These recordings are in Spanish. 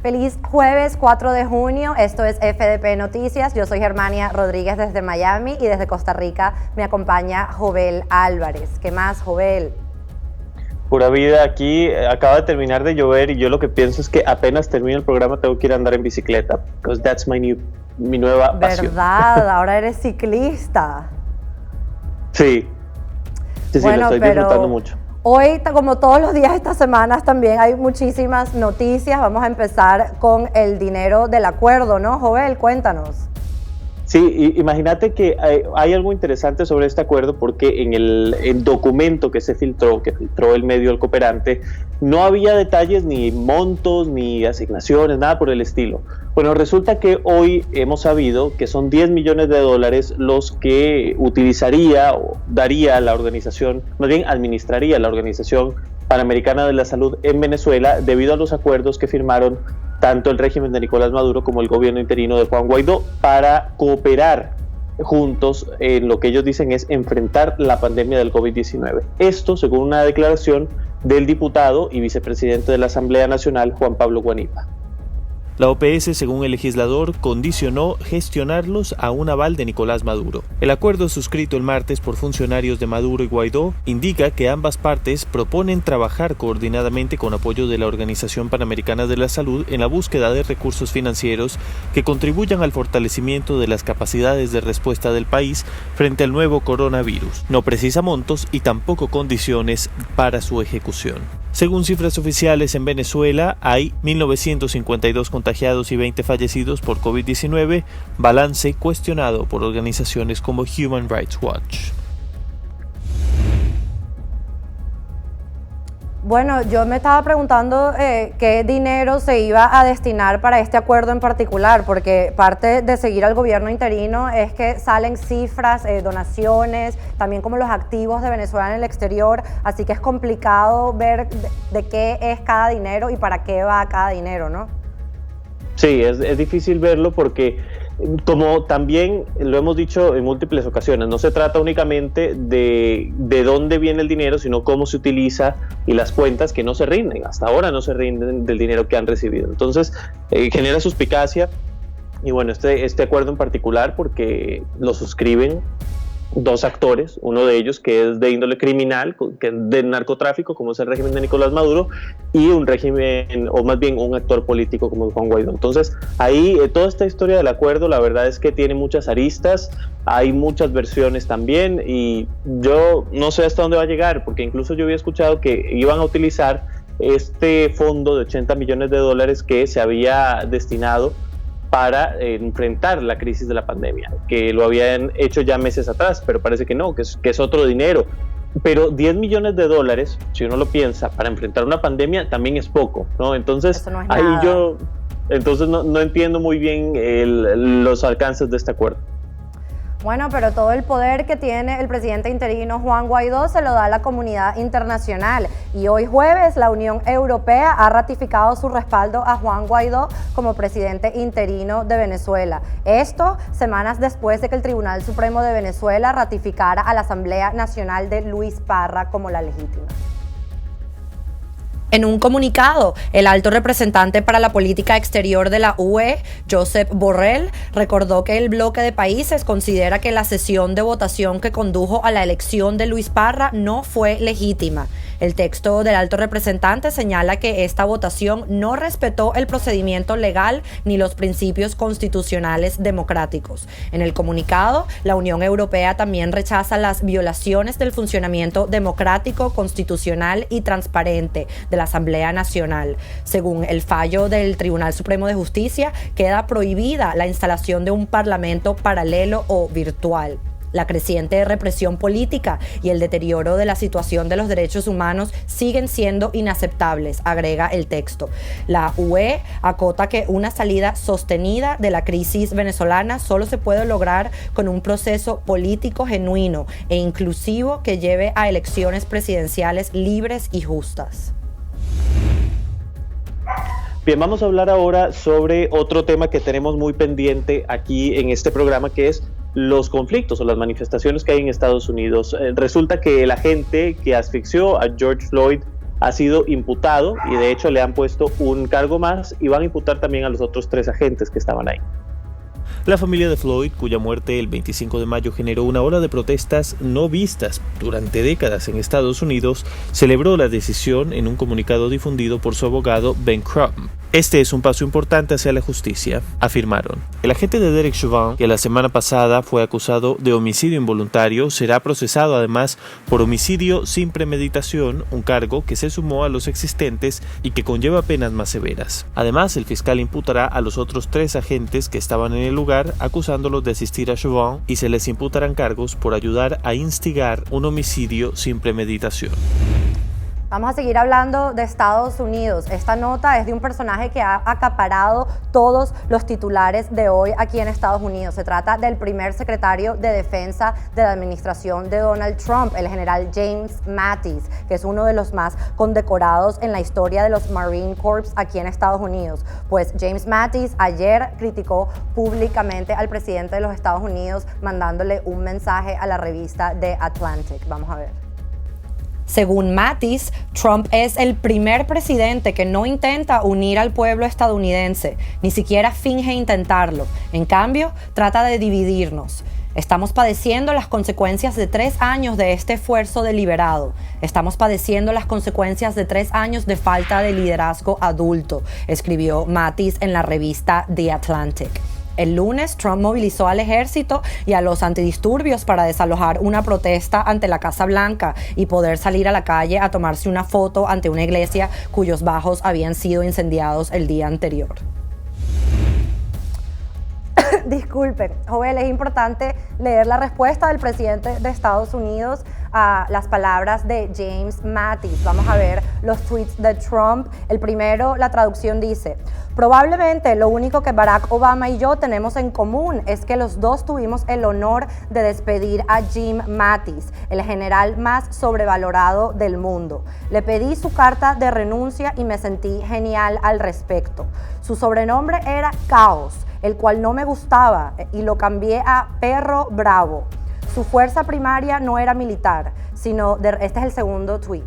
Feliz jueves 4 de junio, esto es FDP Noticias, yo soy Germania Rodríguez desde Miami y desde Costa Rica me acompaña Jovel Álvarez. ¿Qué más, Jovel? Pura vida, aquí acaba de terminar de llover y yo lo que pienso es que apenas termine el programa tengo que ir a andar en bicicleta, because that's mi nueva pasión. ¿Verdad? Ahora eres ciclista. Sí, bueno, lo estoy disfrutando mucho. Hoy, como todos los días estas semanas, también hay muchísimas noticias. Vamos a empezar con el dinero del acuerdo, ¿no, Jovel? Cuéntanos. Sí, imagínate que hay algo interesante sobre este acuerdo porque en el documento que filtró el medio El Cooperante, no había detalles ni montos, ni asignaciones, nada por el estilo. Bueno, resulta que hoy hemos sabido que son $10 millones los que utilizaría o daría la organización, más bien administraría la Organización Panamericana de la Salud en Venezuela debido a los acuerdos que firmaron tanto el régimen de Nicolás Maduro como el gobierno interino de Juan Guaidó para cooperar juntos en lo que ellos dicen es enfrentar la pandemia del COVID-19. Esto según una declaración del diputado y vicepresidente de la Asamblea Nacional, Juan Pablo Guanipa. La OPS, según el legislador, condicionó gestionarlos a un aval de Nicolás Maduro. El acuerdo suscrito el martes por funcionarios de Maduro y Guaidó indica que ambas partes proponen trabajar coordinadamente con apoyo de la Organización Panamericana de la Salud en la búsqueda de recursos financieros que contribuyan al fortalecimiento de las capacidades de respuesta del país frente al nuevo coronavirus. No precisa montos y tampoco condiciones para su ejecución. Según cifras oficiales en Venezuela, hay 1.952 contagiados y 20 fallecidos por COVID-19, balance cuestionado por organizaciones como Human Rights Watch. Bueno, yo me estaba preguntando qué dinero se iba a destinar para este acuerdo en particular, porque parte de seguir al gobierno interino es que salen cifras, donaciones, también como los activos de Venezuela en el exterior, así que es complicado ver de qué es cada dinero y para qué va cada dinero, ¿no? Sí, es difícil verlo porque, como también lo hemos dicho en múltiples ocasiones, no se trata únicamente de dónde viene el dinero, sino cómo se utiliza y las cuentas que no se rinden, hasta ahora no se rinden del dinero que han recibido. Entonces, genera suspicacia y bueno, este acuerdo en particular porque lo suscriben dos actores, uno de ellos que es de índole criminal, que es de narcotráfico, como es el régimen de Nicolás Maduro, y un régimen, o más bien un actor político como Juan Guaidó. Entonces, ahí toda esta historia del acuerdo, la verdad es que tiene muchas aristas, hay muchas versiones también, y yo no sé hasta dónde va a llegar, porque incluso yo había escuchado que iban a utilizar este fondo de $80 millones que se había destinado para enfrentar la crisis de la pandemia, que lo habían hecho ya meses atrás, pero parece que no, que es otro dinero. Pero $10 millones, si uno lo piensa, para enfrentar una pandemia también es poco, ¿no? Entonces, no es ahí nada. yo no entiendo muy bien los alcances de este acuerdo. Bueno, pero todo el poder que tiene el presidente interino Juan Guaidó se lo da a la comunidad internacional. Y hoy jueves la Unión Europea ha ratificado su respaldo a Juan Guaidó como presidente interino de Venezuela. Esto semanas después de que el Tribunal Supremo de Venezuela ratificara a la Asamblea Nacional de Luis Parra como la legítima. En un comunicado, el alto representante para la política exterior de la UE, Josep Borrell, recordó que el bloque de países considera que la sesión de votación que condujo a la elección de Luis Parra no fue legítima. El texto del alto representante señala que esta votación no respetó el procedimiento legal ni los principios constitucionales democráticos. En el comunicado, la Unión Europea también rechaza las violaciones del funcionamiento democrático, constitucional y transparente de la Asamblea Nacional. Según el fallo del Tribunal Supremo de Justicia, queda prohibida la instalación de un parlamento paralelo o virtual. La creciente represión política y el deterioro de la situación de los derechos humanos siguen siendo inaceptables, agrega el texto. La UE acota que una salida sostenida de la crisis venezolana solo se puede lograr con un proceso político genuino e inclusivo que lleve a elecciones presidenciales libres y justas. Bien, vamos a hablar ahora sobre otro tema que tenemos muy pendiente aquí en este programa, que es los conflictos o las manifestaciones que hay en Estados Unidos. Resulta que el agente que asfixió a George Floyd ha sido imputado y de hecho le han puesto un cargo más y van a imputar también a los otros 3 agentes que estaban ahí. La familia de Floyd, cuya muerte el 25 de mayo generó una ola de protestas no vistas durante décadas en Estados Unidos, celebró la decisión en un comunicado difundido por su abogado Ben Crump. Este es un paso importante hacia la justicia, afirmaron. El agente de Derek Chauvin, que la semana pasada fue acusado de homicidio involuntario, será procesado además por homicidio sin premeditación, un cargo que se sumó a los existentes y que conlleva penas más severas. Además, el fiscal imputará a los otros 3 agentes que estaban en el lugar, acusándolos de asistir a Chauvin, y se les imputarán cargos por ayudar a instigar un homicidio sin premeditación. Vamos a seguir hablando de Estados Unidos. Esta nota es de un personaje que ha acaparado todos los titulares de hoy aquí en Estados Unidos. Se trata del primer secretario de Defensa de la administración de Donald Trump, el general James Mattis, que es uno de los más condecorados en la historia de los Marine Corps aquí en Estados Unidos. Pues James Mattis ayer criticó públicamente al presidente de los Estados Unidos, mandándole un mensaje a la revista The Atlantic. Vamos a ver. Según Mattis, Trump es el primer presidente que no intenta unir al pueblo estadounidense, ni siquiera finge intentarlo. En cambio, trata de dividirnos. Estamos padeciendo las consecuencias de 3 años de este esfuerzo deliberado. Estamos padeciendo las consecuencias de 3 años de falta de liderazgo adulto, escribió Mattis en la revista The Atlantic. El lunes, Trump movilizó al ejército y a los antidisturbios para desalojar una protesta ante la Casa Blanca y poder salir a la calle a tomarse una foto ante una iglesia cuyos bajos habían sido incendiados el día anterior. Disculpen, Joel, es importante leer la respuesta del presidente de Estados Unidos a las palabras de James Mattis. Vamos a ver los tweets de Trump. El primero, la traducción dice: probablemente lo único que Barack Obama y yo tenemos en común es que los dos tuvimos el honor de despedir a Jim Mattis, el general más sobrevalorado del mundo. Le pedí su carta de renuncia y me sentí genial al respecto. Su sobrenombre era Caos, el cual no me gustaba, y lo cambié a Perro Bravo. Su fuerza primaria no era militar, sino este es el segundo tweet.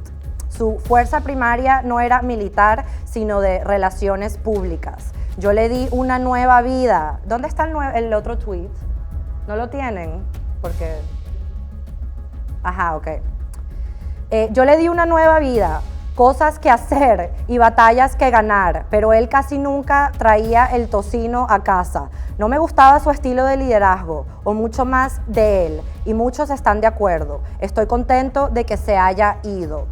Su fuerza primaria no era militar, sino de relaciones públicas. Yo le di una nueva vida. ¿Dónde está el otro tweet? ¿No lo tienen? Porque... Ajá, ok. Yo le di una nueva vida, cosas que hacer y batallas que ganar, pero él casi nunca traía el tocino a casa. No me gustaba su estilo de liderazgo, o mucho más de él, y muchos están de acuerdo. Estoy contento de que se haya ido.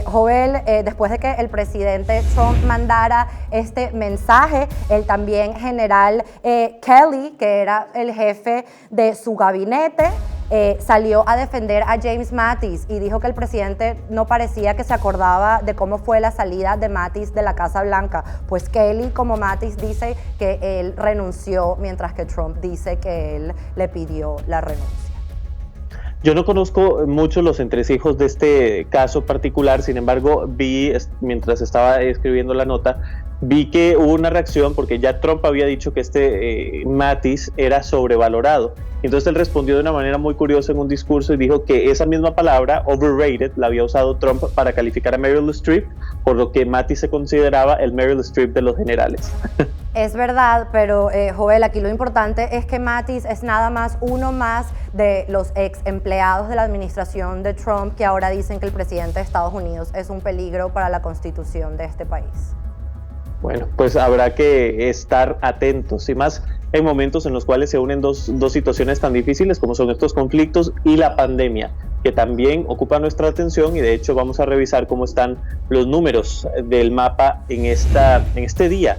Joel, después de que el presidente Trump mandara este mensaje, el también general Kelly, que era el jefe de su gabinete, salió a defender a James Mattis y dijo que el presidente no parecía que se acordaba de cómo fue la salida de Mattis de la Casa Blanca. Pues Kelly, como Mattis, dice que él renunció, mientras que Trump dice que él le pidió la renuncia. Yo no conozco mucho los entresijos de este caso particular, sin embargo, mientras estaba escribiendo la nota, vi que hubo una reacción porque ya Trump había dicho que Mattis era sobrevalorado. Entonces él respondió de una manera muy curiosa en un discurso y dijo que esa misma palabra, overrated, la había usado Trump para calificar a Meryl Streep, por lo que Mattis se consideraba el Meryl Streep de los generales. Es verdad, pero Joel, aquí lo importante es que Mattis es nada más uno más de los ex empleados de la administración de Trump que ahora dicen que el presidente de Estados Unidos es un peligro para la constitución de este país. Bueno, pues habrá que estar atentos, y más en momentos en los cuales se unen dos situaciones tan difíciles como son estos conflictos y la pandemia, que también ocupa nuestra atención, y de hecho vamos a revisar cómo están los números del mapa en este día.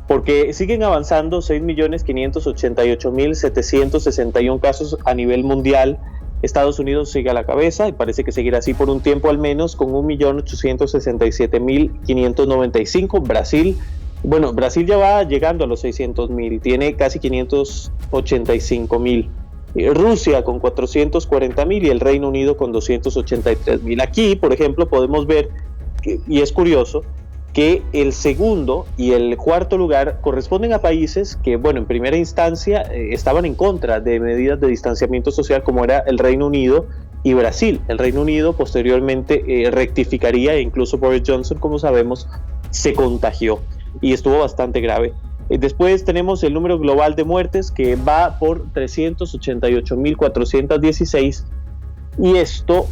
porque siguen avanzando 6.588.761 casos a nivel mundial. Estados Unidos sigue a la cabeza y parece que seguirá así por un tiempo al menos, con 1.867.595. Brasil ya va llegando a los 600.000, tiene casi 585.000. Rusia con 440.000 y el Reino Unido con 283.000. Aquí, por ejemplo, podemos ver, y es curioso, que el segundo y el cuarto lugar corresponden a países que, en primera instancia estaban en contra de medidas de distanciamiento social, como era el Reino Unido y Brasil. El Reino Unido posteriormente rectificaría, e incluso Boris Johnson, como sabemos, se contagió y estuvo bastante grave. Después tenemos el número global de muertes, que va por 388.416. Y esto,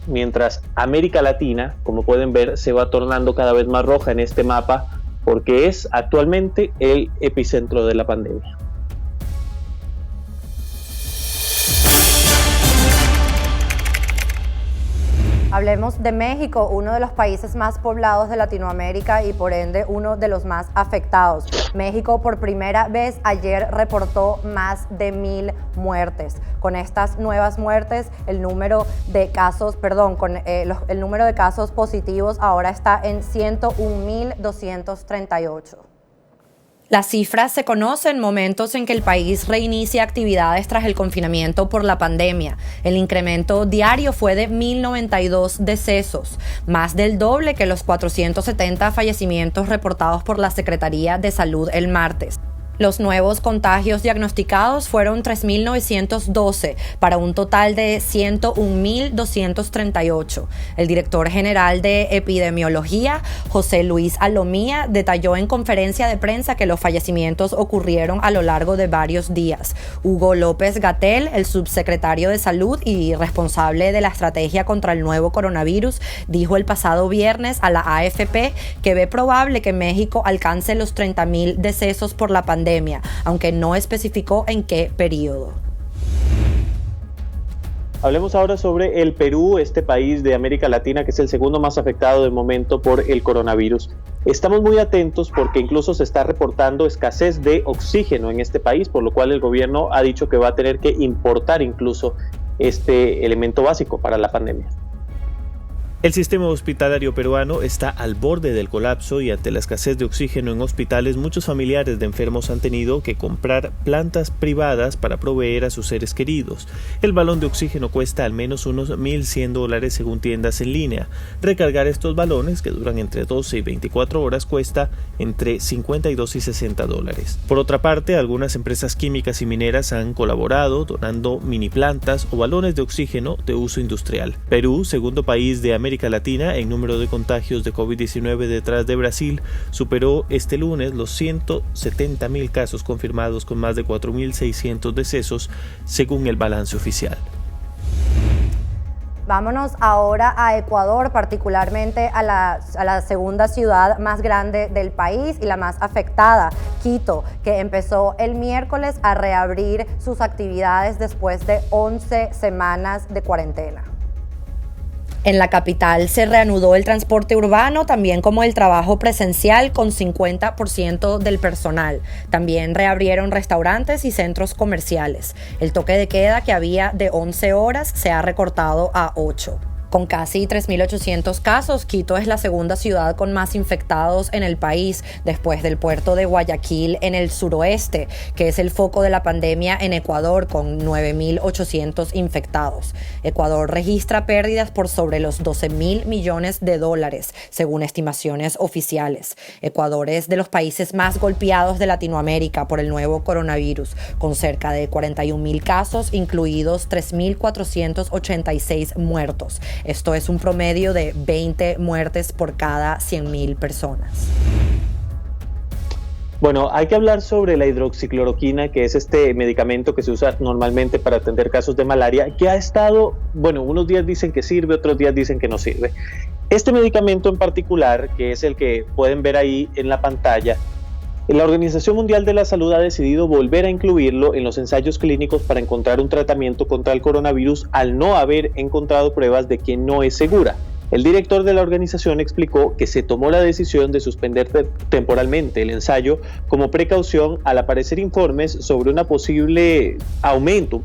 mientras América Latina, como pueden ver, se va tornando cada vez más roja en este mapa, porque es actualmente el epicentro de la pandemia. Hablemos de México, uno de los países más poblados de Latinoamérica y por ende uno de los más afectados. México por primera vez ayer reportó más de 1,000 muertes. Con estas nuevas muertes, el número de casos positivos ahora está en 101.238. Las cifras se conocen en momentos en que el país reinicia actividades tras el confinamiento por la pandemia. El incremento diario fue de 1.092 decesos, más del doble que los 470 fallecimientos reportados por la Secretaría de Salud el martes. Los nuevos contagios diagnosticados fueron 3.912 para un total de 101.238. El director general de epidemiología, José Luis Alomía, detalló en conferencia de prensa que los fallecimientos ocurrieron a lo largo de varios días. Hugo López-Gatell, el subsecretario de Salud y responsable de la estrategia contra el nuevo coronavirus, dijo el pasado viernes a la AFP que ve probable que México alcance los 30.000 decesos por la pandemia, aunque no especificó en qué periodo. Hablemos ahora sobre el Perú, este país de América Latina que es el segundo más afectado de momento por el coronavirus. Estamos muy atentos porque incluso se está reportando escasez de oxígeno en este país, por lo cual el gobierno ha dicho que va a tener que importar incluso este elemento básico para la pandemia. El sistema hospitalario peruano está al borde del colapso y ante la escasez de oxígeno en hospitales, muchos familiares de enfermos han tenido que comprar plantas privadas para proveer a sus seres queridos. El balón de oxígeno cuesta al menos unos $1,100 según tiendas en línea. Recargar estos balones, que duran entre 12 y 24 horas, cuesta entre $52 y $60. Por otra parte, algunas empresas químicas y mineras han colaborado donando mini plantas o balones de oxígeno de uso industrial. Perú, segundo país de América Latina en número de contagios de COVID-19 detrás de Brasil, superó este lunes los 170.000 casos confirmados con más de 4.600 decesos según el balance oficial. Vámonos ahora a Ecuador, particularmente a la segunda ciudad más grande del país y la más afectada, Quito, que empezó el miércoles a reabrir sus actividades después de 11 semanas de cuarentena. En la capital se reanudó el transporte urbano, también como el trabajo presencial con 50% del personal. También reabrieron restaurantes y centros comerciales. El toque de queda, que había de 11 horas, se ha recortado a 8. Con casi 3.800 casos, Quito es la segunda ciudad con más infectados en el país, después del puerto de Guayaquil en el suroeste, que es el foco de la pandemia en Ecuador, con 9.800 infectados. Ecuador registra pérdidas por sobre los $12.000 millones, según estimaciones oficiales. Ecuador es de los países más golpeados de Latinoamérica por el nuevo coronavirus, con cerca de 41.000 casos, incluidos 3.486 muertos. Esto es un promedio de 20 muertes por cada 100.000 personas. Bueno, hay que hablar sobre la hidroxicloroquina, que es este medicamento que se usa normalmente para atender casos de malaria, que ha estado, unos días dicen que sirve, otros días dicen que no sirve. Este medicamento en particular, que es el que pueden ver ahí en la pantalla, la Organización Mundial de la Salud ha decidido volver a incluirlo en los ensayos clínicos para encontrar un tratamiento contra el coronavirus al no haber encontrado pruebas de que no es segura. El director de la organización explicó que se tomó la decisión de suspender temporalmente el ensayo como precaución al aparecer informes sobre un posible aumento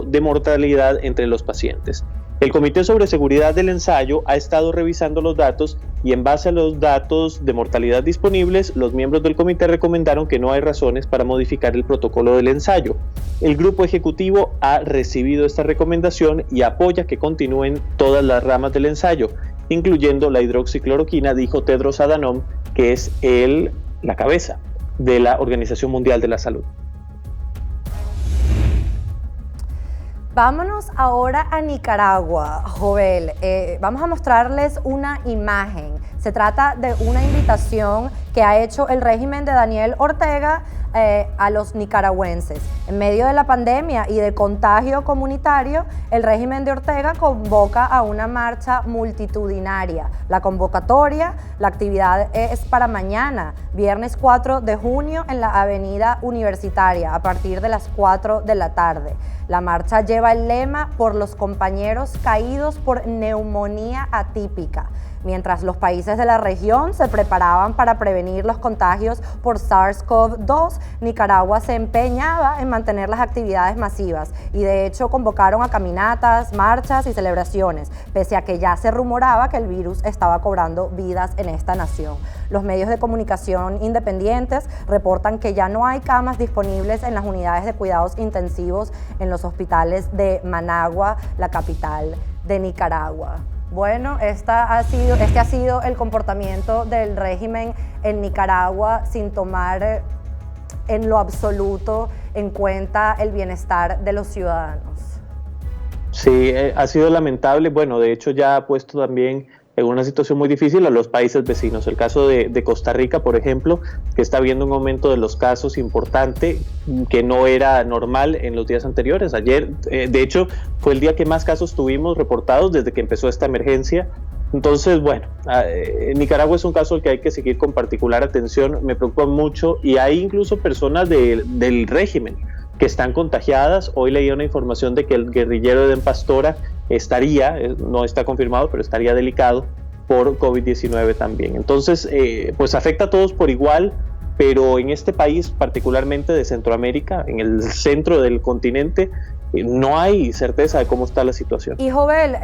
de mortalidad entre los pacientes. El Comité sobre Seguridad del Ensayo ha estado revisando los datos y en base a los datos de mortalidad disponibles, los miembros del comité recomendaron que no hay razones para modificar el protocolo del ensayo. El grupo ejecutivo ha recibido esta recomendación y apoya que continúen todas las ramas del ensayo, incluyendo la hidroxicloroquina, dijo Tedros Adhanom, que es la cabeza de la Organización Mundial de la Salud. Vámonos ahora a Nicaragua, Jovel. Vamos a mostrarles una imagen. Se trata de una invitación que ha hecho el régimen de Daniel Ortega a los nicaragüenses. En medio de la pandemia y de contagio comunitario, el régimen de Ortega convoca a una marcha multitudinaria. La convocatoria, la actividad es para mañana, viernes 4 de junio, en la Avenida Universitaria, a partir de las 4 de la tarde. La marcha lleva el lema "Por los compañeros caídos por neumonía atípica", mientras los países de la región se preparaban para prevenir los contagios por SARS-CoV-2, Nicaragua se empeñaba en mantener las actividades masivas y de hecho convocaron a caminatas, marchas y celebraciones, pese a que ya se rumoraba que el virus estaba cobrando vidas en esta nación. Los medios de comunicación independientes reportan que ya no hay camas disponibles en las unidades de cuidados intensivos en los hospitales de Managua, la capital de Nicaragua. Bueno, este ha sido el comportamiento del régimen en Nicaragua sin tomar en lo absoluto en cuenta el bienestar de los ciudadanos. Sí, ha sido lamentable. Bueno, de hecho ya ha puesto también en una situación muy difícil a los países vecinos. El caso de Costa Rica, por ejemplo, que está viendo un aumento de los casos importante, que no era normal en los días anteriores. Ayer, de hecho, fue el día que más casos tuvimos reportados desde que empezó esta emergencia. Entonces, bueno, Nicaragua es un caso al que hay que seguir con particular atención. Me preocupa mucho y hay incluso personas del régimen que están contagiadas. Hoy leí una información de que el guerrillero Edén Pastora no está confirmado, pero estaría delicado por COVID-19 también. Entonces, pues afecta a todos por igual, pero en este país, particularmente de Centroamérica, en el centro del continente, no hay certeza de cómo está la situación. Y Jovel,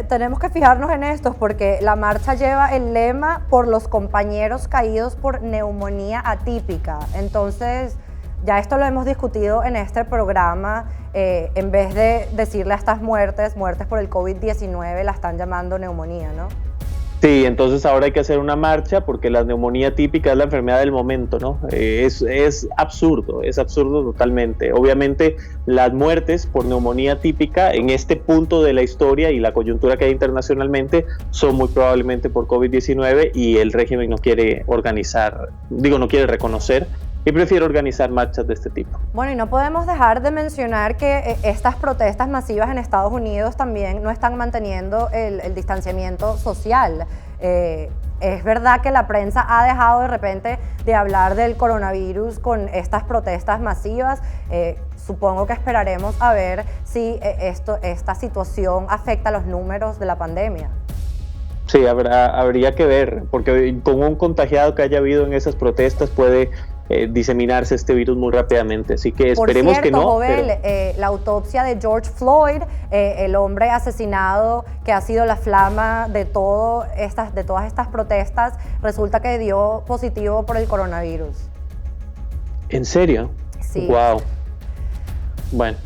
tenemos que fijarnos en esto porque la marcha lleva el lema "Por los compañeros caídos por neumonía atípica". Entonces, ya esto lo hemos discutido en este programa, en vez de decirle a estas muertes por el COVID-19, la están llamando neumonía, ¿no? Sí, entonces ahora hay que hacer una marcha porque la neumonía típica es la enfermedad del momento, ¿no? Es absurdo totalmente. Obviamente las muertes por neumonía típica en este punto de la historia y la coyuntura que hay internacionalmente son muy probablemente por COVID-19 y el régimen no quiere reconocer y prefiere organizar marchas de este tipo. Bueno, y no podemos dejar de mencionar que estas protestas masivas en Estados Unidos también no están manteniendo el distanciamiento social. Es verdad que la prensa ha dejado de repente de hablar del coronavirus con estas protestas masivas. Supongo que esperaremos a ver si esta situación afecta los números de la pandemia. Sí, habría que ver, porque con un contagiado que haya habido en esas protestas puede diseminarse este virus muy rápidamente, así que esperemos que no. Jovel, la autopsia de George Floyd, el hombre asesinado que ha sido la flama de todas estas protestas, resulta que dio positivo por el coronavirus. ¿En serio? Sí. Wow. Bueno,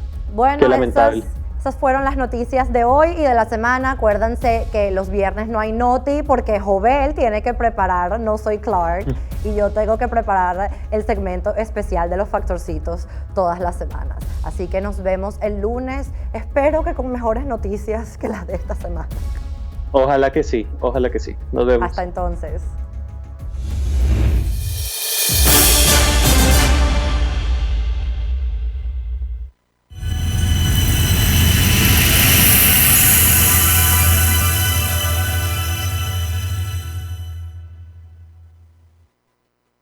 qué lamentable. Esas fueron las noticias de hoy y de la semana. Acuérdense que los viernes no hay noti porque Jovel tiene que preparar No Soy Clark y yo tengo que preparar el segmento especial de los factorcitos todas las semanas. Así que nos vemos el lunes. Espero que con mejores noticias que las de esta semana. Ojalá que sí. Nos vemos. Hasta entonces.